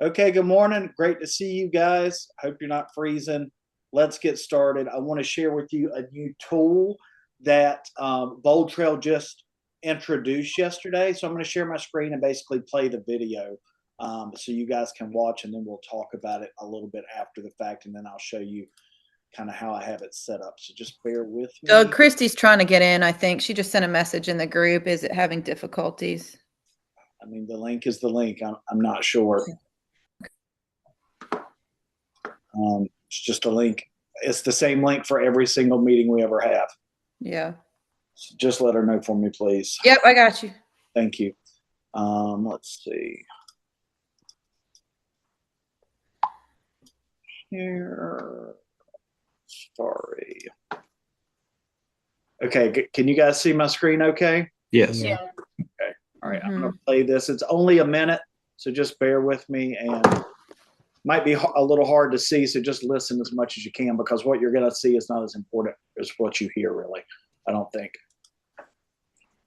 Okay, good morning. Great to see you guys. Hope you're not freezing. Let's get started. I want to share with you a new tool that BoldTrail just introduced yesterday. So I'm going to share my screen and basically play the video so you guys can watch, and then we'll talk about it a little bit after the fact, and then I'll show you kind of how I have it set up. So just bear with Doug, me. Christy's trying to get in, I think. She just sent a message in the group. Is it having difficulties? I mean, the link is the link. I'm not sure. It's just a link. It's the same link for every single meeting we ever have. Yeah. So just let her know for me, please. Yep, I got you. Thank you. Let's see. Here. Sorry. Okay, can you guys see my screen okay? Yes. Yeah. Okay. All right, I'm going to play this. It's only a minute, so just bear with me, and might be a little hard to see, so just listen as much as you can, because what you're going to see is not as important as what you hear, really, I don't think.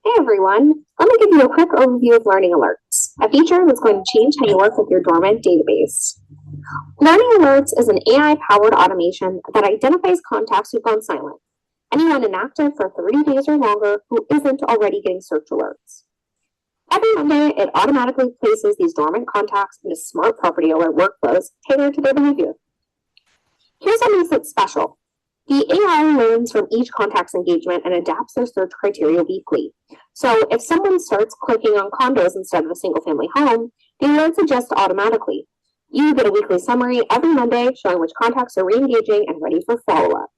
Hey everyone, let me give you a quick overview of Learning Alerts, a feature that's going to change how you work with your dormant database. Learning Alerts is an AI-powered automation that identifies contacts who've gone silent, anyone inactive for 30 days or longer who isn't already getting search alerts. Every Monday, it automatically places these dormant contacts into smart property alert workflows tailored to their behavior. Here's what makes it special. The AI learns from each contact's engagement and adapts their search criteria weekly. So if someone starts clicking on condos instead of a single-family home, the alerts adjust automatically. You get a weekly summary every Monday showing which contacts are re-engaging and ready for follow-up.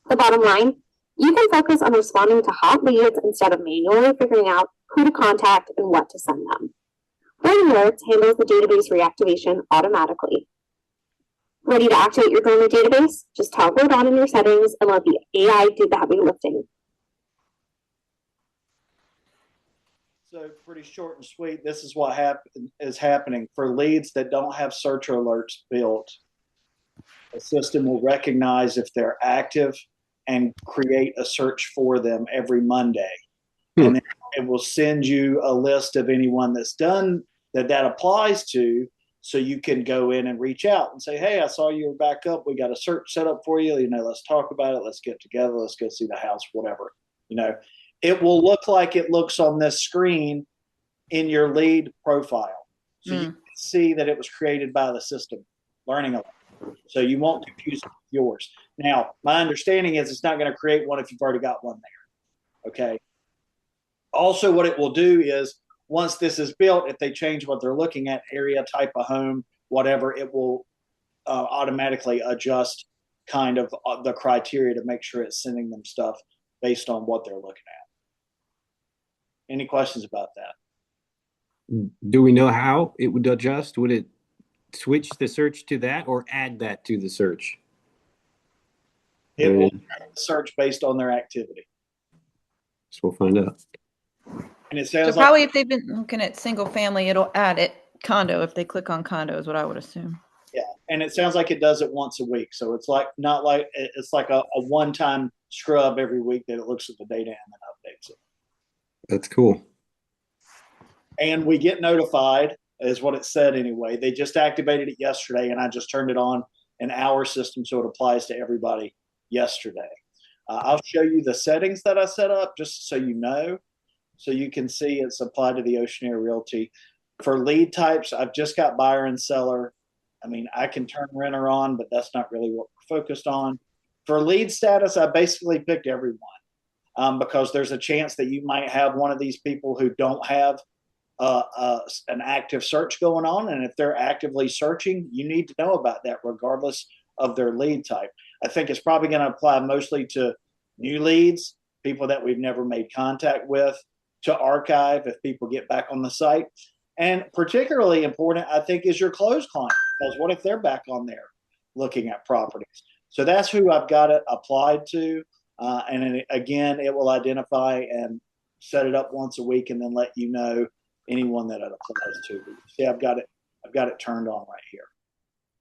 The bottom line, you can focus on responding to hot leads instead of manually figuring out who to contact and what to send them. Learning Alerts handles the database reactivation automatically. Ready to activate your dormant database? Just toggle it on in your settings and let the AI do the heavy lifting. So pretty short and sweet. This is what is happening for leads that don't have searcher alerts built. The system will recognize if they're active and create a search for them every Monday. And then it will send you a list of anyone that's done that applies to, so you can go in and reach out and say, hey, I saw you were back up. We got a search set up for you. Let's talk about it. Let's get together. Let's go see the house, whatever. It will look like it looks on this screen in your lead profile. So you can see that it was created by the system, Learning Alert. So you won't confuse it with yours. Now, my understanding is it's not going to create one if you've already got one there. Okay. Also, what it will do is once this is built, if they change what they're looking at, area, type of home, whatever, it will automatically adjust kind of the criteria to make sure it's sending them stuff based on what they're looking at. Any questions about that? Do we know how it would adjust? Would it switch the search to that or add that to the search? It will search based on their activity. So we'll find out. And it sounds so probably if they've been looking at single family, it'll add it condo if they click on condo is what I would assume. Yeah, and it sounds like it does it once a week. So it's like it's like a one-time scrub every week that it looks at the data and then updates it. That's cool. And we get notified, is what it said anyway. They just activated it yesterday, and I just turned it on in our system, so it applies to everybody yesterday. I'll show you the settings that I set up just so you know. So you can see it's applied to the Oceanair Realty. For lead types, I've just got buyer and seller. I mean, I can turn renter on, but that's not really what we're focused on. For lead status, I basically picked everyone because there's a chance that you might have one of these people who don't have an active search going on. And if they're actively searching, you need to know about that regardless of their lead type. I think it's probably going to apply mostly to new leads, people that we've never made contact with, to archive if people get back on the site. And particularly important, I think, is your closed client, because what if they're back on there looking at properties? So that's who I've got it applied to. And again, it will identify and set it up once a week and then let you know anyone that it applies to. See, I've got it turned on right here.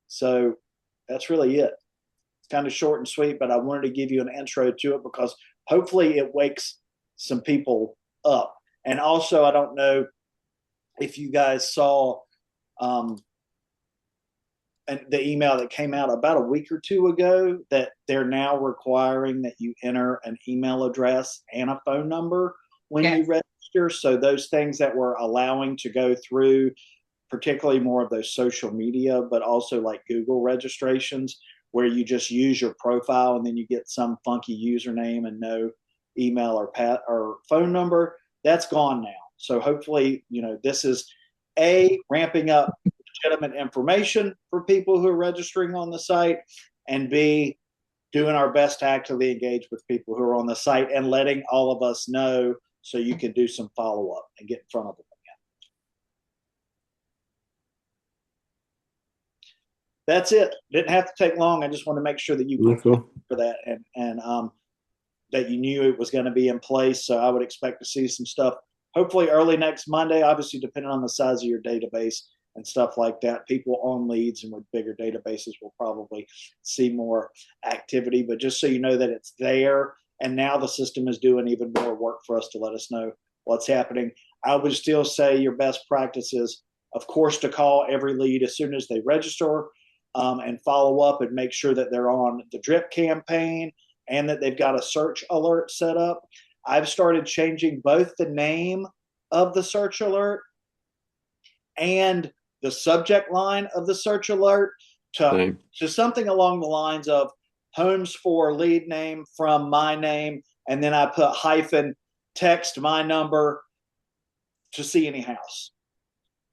So that's really it. It's kind of short and sweet, but I wanted to give you an intro to it because hopefully it wakes some people up. And also, I don't know if you guys saw the email that came out about a week or two ago that they're now requiring that you enter an email address and a phone number when you register. So those things that we're allowing to go through, particularly more of those social media, but also like Google registrations, where you just use your profile and then you get some funky username and no email or phone number. That's gone now. So hopefully, this is ramping up legitimate information for people who are registering on the site, and B, doing our best to actively engage with people who are on the site and letting all of us know so you can do some follow-up and get in front of them again. That's it. Didn't have to take long. I just want to make sure that you for that and that you knew it was going to be in place. So I would expect to see some stuff hopefully early next Monday, obviously depending on the size of your database and stuff like that. People on leads and with bigger databases will probably see more activity, but just so you know that it's there. And now the system is doing even more work for us to let us know what's happening. I would still say your best practice is, of course, to call every lead as soon as they register and follow up and make sure that they're on the drip campaign and that they've got a search alert set up. I've started changing both the name of the search alert and the subject line of the search alert to something along the lines of homes for lead name from my name, and then I put hyphen text my number to see any house.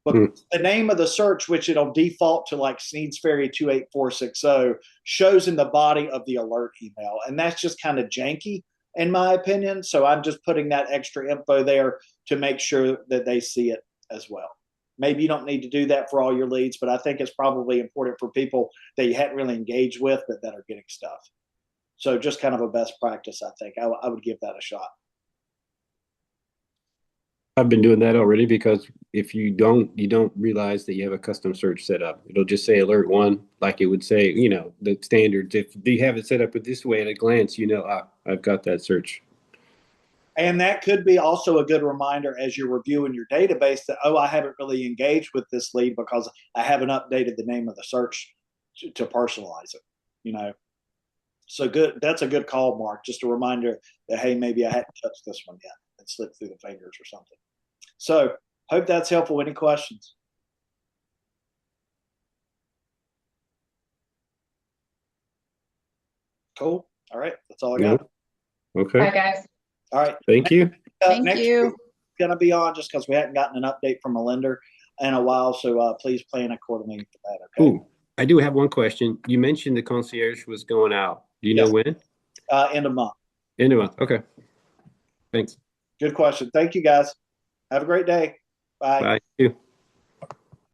But the name of the search, which it'll default to like Sneed's Ferry 28460, shows in the body of the alert email. And that's just kind of janky in my opinion. So I'm just putting that extra info there to make sure that they see it as well. Maybe you don't need to do that for all your leads, but I think it's probably important for people that you hadn't really engaged with, but that are getting stuff. So just kind of a best practice, I think. I would give that a shot. I've been doing that already, because if you don't realize that you have a custom search set up. It'll just say alert 1, like it would say, the standards. If you have it set up this way at a glance, I've got that search. And that could be also a good reminder as you're reviewing your database that, I haven't really engaged with this lead because I haven't updated the name of the search to personalize it, So good. That's a good call, Mark. Just a reminder that, hey, maybe I hadn't touched this one yet and slipped through the fingers or something. So hope that's helpful. Any questions? Cool. All right. That's all I got. Okay. Bye, guys. All right. Thank you. Thank you. Going to be on just because we hadn't gotten an update from a lender in a while. So please plan accordingly for that. Okay. Ooh, I do have one question. You mentioned the concierge was going out. Do you know when? End of month. End of month. Okay. Thanks. Good question. Thank you, guys. Have a great day. Bye. Bye. You.